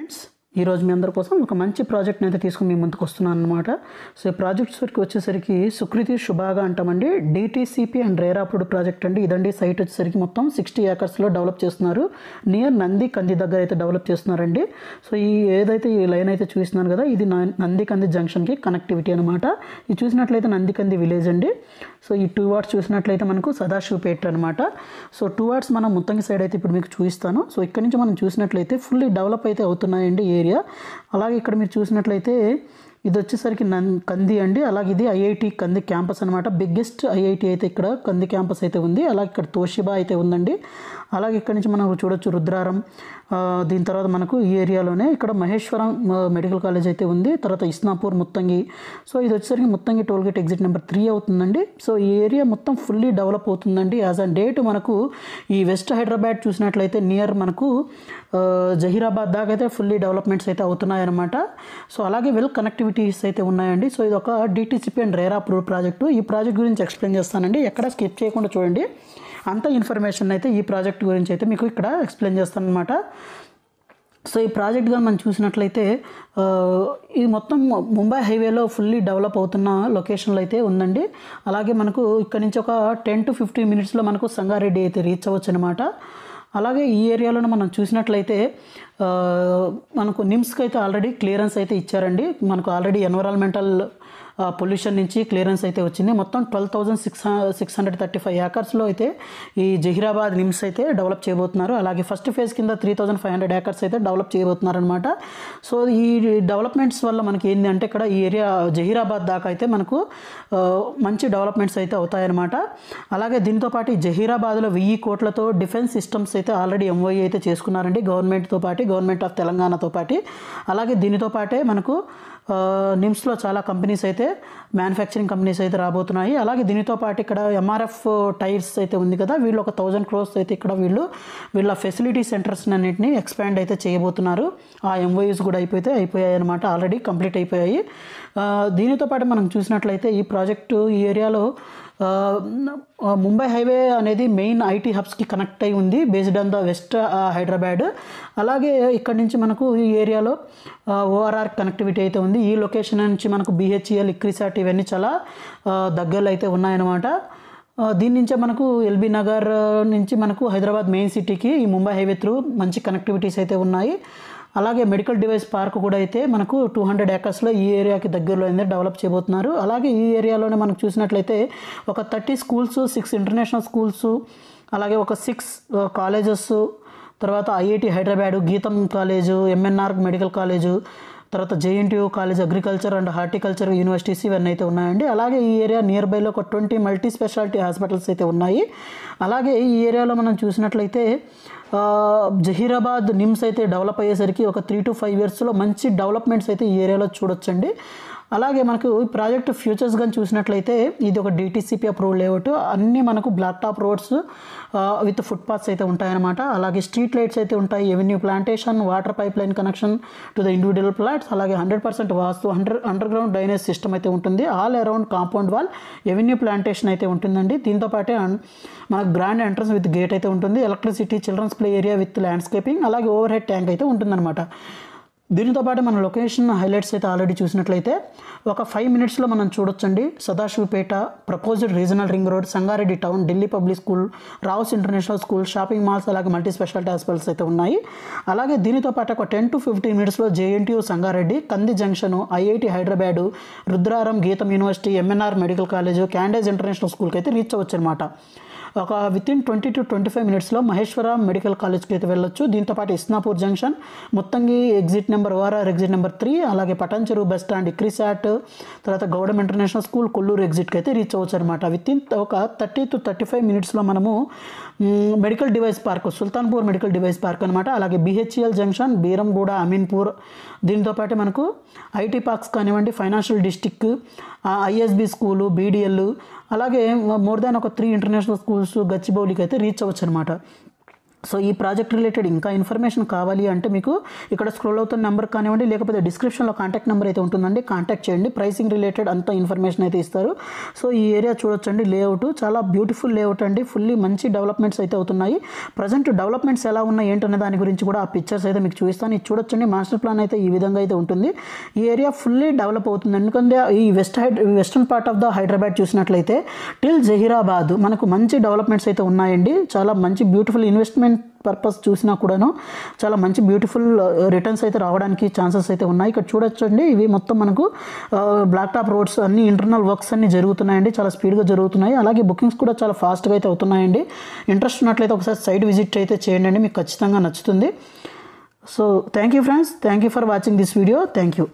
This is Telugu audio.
ఫ్రెండ్స్ ఈరోజు మీ అందరి కోసం ఒక మంచి ప్రాజెక్ట్ని అయితే తీసుకుని మీ ముందుకు వస్తున్నాను అనమాట. సో ఈ ప్రాజెక్ట్స్ వరకు వచ్చేసరికి సుకృతి శుభాగా అంటామండి. DTCP and RERA approved project అండి. ఇదండి సైట్ వచ్చేసరికి మొత్తం 60 ఏకర్స్లో డెవలప్ చేస్తున్నారు. నియర్ నంది కంది దగ్గర అయితే డెవలప్ చేస్తున్నారండి. సో ఈ ఏదైతే ఈ లైన్ అయితే చూస్తున్నాను కదా, ఇది నంది కంది జంక్షన్కి కనెక్టివిటీ అనమాట. ఇది చూసినట్లయితే నంది కంది విలేజ్ అండి. సో ఈ 2 వార్డ్స్ చూసినట్లయితే మనకు సదాశివపేట అనమాట. సో 2 వార్డ్స్ మనం ముత్తంగి సైడ్ అయితే ఇప్పుడు మీకు చూపిస్తాను. సో ఇక్కడ నుంచి మనం చూసినట్లయితే ఫుల్లీ డెవలప్ అయితే అవుతున్నాయండి ఏరియా. అలాగే ఇక్కడ మీరు చూసినట్లయితే ఇది వచ్చేసరికి కంది అండి. అలాగే ఇది ఐఐటి కంది క్యాంపస్ అనమాట. బిగ్గెస్ట్ ఐఐటి అయితే ఇక్కడ కంది క్యాంపస్ అయితే ఉంది. అలాగే ఇక్కడ తోషిబా అయితే ఉందండి. అలాగే ఇక్కడ నుంచి మనం చూడొచ్చు రుద్రారం. దీని తర్వాత మనకు ఈ ఏరియాలోనే ఇక్కడ మహేశ్వరం మెడికల్ కాలేజ్ అయితే ఉంది. తర్వాత ఇస్నాపూర్ ముత్తంగి. సో ఇది వచ్చేసరికి ముత్తంగి టోల్గేట్ ఎగ్జిట్ నెంబర్ 3 అవుతుందండి. సో ఈ ఏరియా మొత్తం ఫుల్లీ డెవలప్ అవుతుందండి. యాజ్ అ డేట్ మనకు ఈ వెస్ట్ హైదరాబాద్ చూసినట్లయితే నియర్ మనకు జహీరాబాద్ దాకా అయితే ఫుల్లీ డెవలప్మెంట్స్ అయితే అవుతున్నాయన్నమాట. సో అలాగే వెల్ కనెక్టివిటీస్ అయితే ఉన్నాయండి. సో ఇది ఒక DTCP and RERA approved project. ఈ ప్రాజెక్ట్ గురించి ఎక్స్ప్లెయిన్ చేస్తానండి. ఎక్కడ స్కిప్ చేయకుండా చూడండి. అంత ఇన్ఫర్మేషన్ అయితే ఈ ప్రాజెక్ట్ గురించి అయితే మీకు ఇక్కడ ఎక్స్ప్లెయిన్ చేస్తాను అనమాట. సో ఈ ప్రాజెక్ట్గా మనం చూసినట్లయితే ఇది మొత్తం ముంబై హైవేలో ఫుల్లీ డెవలప్ అవుతున్న లొకేషన్లో అయితే ఉందండి. అలాగే మనకు ఇక్కడ నుంచి ఒక 10 to 15 మినిట్స్లో మనకు సంగారెడ్డి అయితే రీచ్ అవ్వచ్చు అనమాట. అలాగే ఈ ఏరియాలో మనం చూసినట్లయితే మనకు నిమ్స్కి అయితే ఆల్రెడీ క్లియరెన్స్ అయితే ఇచ్చారండి. మనకు ఆల్రెడీ ఎన్విరాన్మెంటల్ పొల్యూషన్ నుంచి క్లియరెన్స్ అయితే వచ్చింది. మొత్తం 12,635 ఏకర్స్లో అయితే ఈ జహీరాబాద్ నిమ్స్ అయితే డెవలప్ చేయబోతున్నారు. అలాగే ఫస్ట్ ఫేజ్ కింద 3,500 ఏకర్స్ అయితే డెవలప్ చేయబోతున్నారు అనమాట. సో ఈ డెవలప్మెంట్స్ వల్ల మనకి ఏంటి అంటే ఇక్కడ ఈ ఏరియా జహీరాబాద్ దాకా అయితే మనకు మంచి డెవలప్మెంట్స్ అయితే అవుతాయన్నమాట. అలాగే దీంతో పాటు ఈ జహీరాబాద్లో 1000 కోట్లతో డిఫెన్స్ సిస్టమ్స్ అయితే ఆల్రెడీ ఎంఓఈ అయితే చేసుకున్నారండి గవర్నమెంట్తో పాటు, గవర్నమెంట్ ఆఫ్ తెలంగాణతో పాటు. అలాగే దీనితో పాటే మనకు నిమ్స్లో చాలా కంపెనీస్ అయితే మ్యానుఫ్యాక్చరింగ్ కంపెనీస్ అయితే రాబోతున్నాయి. అలాగే దీనితో పాటు ఇక్కడ ఎంఆర్ఎఫ్ టైర్స్ అయితే ఉంది కదా, వీళ్ళు ఒక 1000 crores అయితే ఇక్కడ వీళ్ళ ఫెసిలిటీ సెంటర్స్ అన్నింటినీ ఎక్స్పాండ్ అయితే చేయబోతున్నారు. ఆ ఎంఓయూస్ కూడా అయిపోయాయి అనమాట. ఆల్రెడీ కంప్లీట్ అయిపోయాయి. దీనితో పాటు మనం చూసినట్లయితే ఈ ప్రాజెక్టు ఈ ఏరియాలో ముంబై హైవే అనేది మెయిన్ ఐటీ హబ్స్కి కనెక్ట్ అయి ఉంది based on the west Hyderabad. అలాగే ఇక్కడ నుంచి మనకు ఈ ఏరియాలో ఓఆర్ఆర్ కనెక్టివిటీ అయితే ఉంది. ఈ లొకేషన్ నుంచి మనకు బిహెచ్ఈఎల్, ఇక్రిసాట్ ఇవన్నీ చాలా దగ్గరలో అయితే ఉన్నాయన్నమాట. దీని నుంచే మనకు ఎల్బీ నగర్ నుంచి మనకు హైదరాబాద్ మెయిన్ సిటీకి ఈ ముంబై హైవే త్రూ మంచి కనెక్టివిటీస్ అయితే ఉన్నాయి. అలాగే మెడికల్ డివైస్ పార్క్ కూడా అయితే మనకు 200 ఏకర్స్లో ఈ ఏరియాకి దగ్గరలో అయితే డెవలప్ చేయబోతున్నారు. అలాగే ఈ ఏరియాలోనే మనకు చూసినట్లయితే ఒక 30 schools, 6 ఇంటర్నేషనల్ స్కూల్స్, అలాగే ఒక 6 కాలేజెస్, తర్వాత ఐఐటి హైదరాబాద్, గీతం కాలేజు, ఎంఎన్ఆర్ మెడికల్ కాలేజు, తర్వాత JNTU college agriculture and horticulture universities ఇవన్నీ అయితే ఉన్నాయండి. అలాగే ఈ ఏరియా నియర్ బైలో ఒక 20 మల్టీ స్పెషాలిటీ హాస్పిటల్స్ అయితే ఉన్నాయి. అలాగే ఈ ఏరియాలో మనం చూసినట్లయితే జహీరాబాద్ నిమ్స్ అయితే డెవలప్ అయ్యేసరికి ఒక 3 to 5 yearsలో మంచి డెవలప్మెంట్స్ అయితే ఈ ఏరియాలో చూడొచ్చండి. అలాగే మనకు ఈ ప్రాజెక్ట్ ఫ్యూచర్స్ కానీ చూసినట్లయితే ఇది ఒక డిటీసీపీ అప్రూవ్ లేఅవుట్. అన్నీ మనకు black top roads with footpaths అయితే ఉంటాయన్నమాట. అలాగే స్ట్రీట్ లైట్స్ అయితే ఉంటాయి, avenue plantation, water pipeline connection to the individual plots, అలాగే 100% vastu underground drainage system అయితే ఉంటుంది. All around compound wall avenue plantation అయితే ఉంటుందండి. దీంతో పాటే మనకు గ్రాండ్ ఎంట్రన్స్ విత్ గేట్ అయితే ఉంటుంది. Electricity, children's play area with landscaping, అలాగే ఓవర్ హెడ్ ట్యాంక్ అయితే ఉంటుందన్నమాట. దీనితో పాటు మన లొకేషన్ హైలైట్స్ అయితే ఆల్రెడీ చూసినట్లయితే ఒక 5 minutesలో మనం చూడొచ్చండి. Sadasivpet, proposed regional ring road, Sangareddy town, Delhi public school, Rao's international school, shopping malls, అలాగే మల్టీ స్పెషాలిటీ హాస్పిటల్స్ అయితే ఉన్నాయి. అలాగే దీనితో పాటు ఒక 10 to 15 minutesలో జేఎన్టీయూ సంగారెడ్డి, కంది junction, IIT Hyderabad, Rudraram, Gitam university, MNR medical college, క్యాండేజ్ ఇంటర్నేషనల్ స్కూల్కి అయితే రీచ్ అవ్వచ్చు అనమాట. ఒక వితిన్ 20 to 25 minutesలో మహేశ్వరం మెడికల్ కాలేజ్కి అయితే వెళ్ళొచ్చు. దీంతోపాటు Isnapur junction, Muthangi exit number ORR exit number 3, అలాగే పటాన్చెరు బస్ స్టాండ్, ఇక్రిసాట్, తర్వాత గౌడమ్ ఇంటర్నేషనల్ స్కూల్, కొల్లూరు ఎగ్జిట్కి అయితే రీచ్ అవ్వచ్చు అనమాట. వితిన్ ఒక 30 to 35 minutesలో మనము medical device park, Sultanpur medical device park అనమాట. అలాగే బిహెచ్ఈఎల్ జంక్షన్, బీరంగూడ, అమీన్పూర్, దీంతోపాటు మనకు ఐటీ పార్క్స్ కానివ్వండి, financial district, ISB school, BDL, అలాగే మోర్ దాన్ ఒక 3 ఇంటర్నేషనల్ స్కూల్స్ గచ్చిబౌలికి అయితే రీచ్ అవ్వచ్చు అనమాట. సో ఈ ప్రాజెక్ట్ రిలేటెడ్ ఇంకా ఇన్ఫర్మేషన్ కావాలి అంటే మీకు ఇక్కడ స్క్రోల్ అవుతున్న నెంబర్ కానివ్వండి, లేకపోతే డిస్క్రిప్షన్లో కాంటాక్ట్ నెంబర్ అయితే ఉంటుందండి, కాంటాక్ట్ చేయండి. ప్రైసింగ్ రిలేటెడ్ అంత ఇన్ఫర్మేషన్ అయితే ఇస్తారు. సో ఈ ఏరియా చూడొచ్చండి, లేఅవుట్ చాలా బ్యూటిఫుల్ లేఅవుట్ అండి, ఫుల్లీ మంచి డెవలప్మెంట్స్ అయితే అవుతున్నాయి. ప్రజెంట్ డెవలప్మెంట్స్ ఎలా ఉన్నాయి ఏంటనే దాని గురించి కూడా ఆ పిక్చర్స్ అయితే మీకు చూపిస్తాను. ఇది చూడొచ్చండి, మాస్టర్ ప్లాన్ అయితే ఈ విధంగా అయితే ఉంటుంది. ఈ ఏరియా ఫుల్లీ డెవలప్ అవుతుంది. ఎందుకంటే ఈ western part of the Hyderabad చూసినట్లయితే టిల్ జహీరాబాద్ మనకు మంచి డెవలప్మెంట్స్ అయితే ఉన్నాయండి. చాలా మంచి బ్యూటిఫుల్ ఇన్వెస్ట్మెంట్ పర్పస్ చూసినా కూడాను చాలా మంచి బ్యూటిఫుల్ రిటర్న్స్ అయితే రావడానికి ఛాన్సెస్ అయితే ఉన్నాయి. ఇక్కడ చూడొచ్చండి, ఇవి మొత్తం మనకు బ్లాక్ టాప్ రోడ్స్ అన్ని ఇంటర్నల్ వర్క్స్ అన్ని జరుగుతున్నాయండి, చాలా స్పీడ్గా జరుగుతున్నాయి. అలాగే బుకింగ్స్ కూడా చాలా ఫాస్ట్గా అయితే అవుతున్నాయండి. ఇంట్రెస్ట్ ఉన్నట్లయితే ఒకసారి సైట్ విజిట్ అయితే చేయండి, మీకు ఖచ్చితంగా నచ్చుతుంది. So thank you friends, thank you for watching this video. Thank you.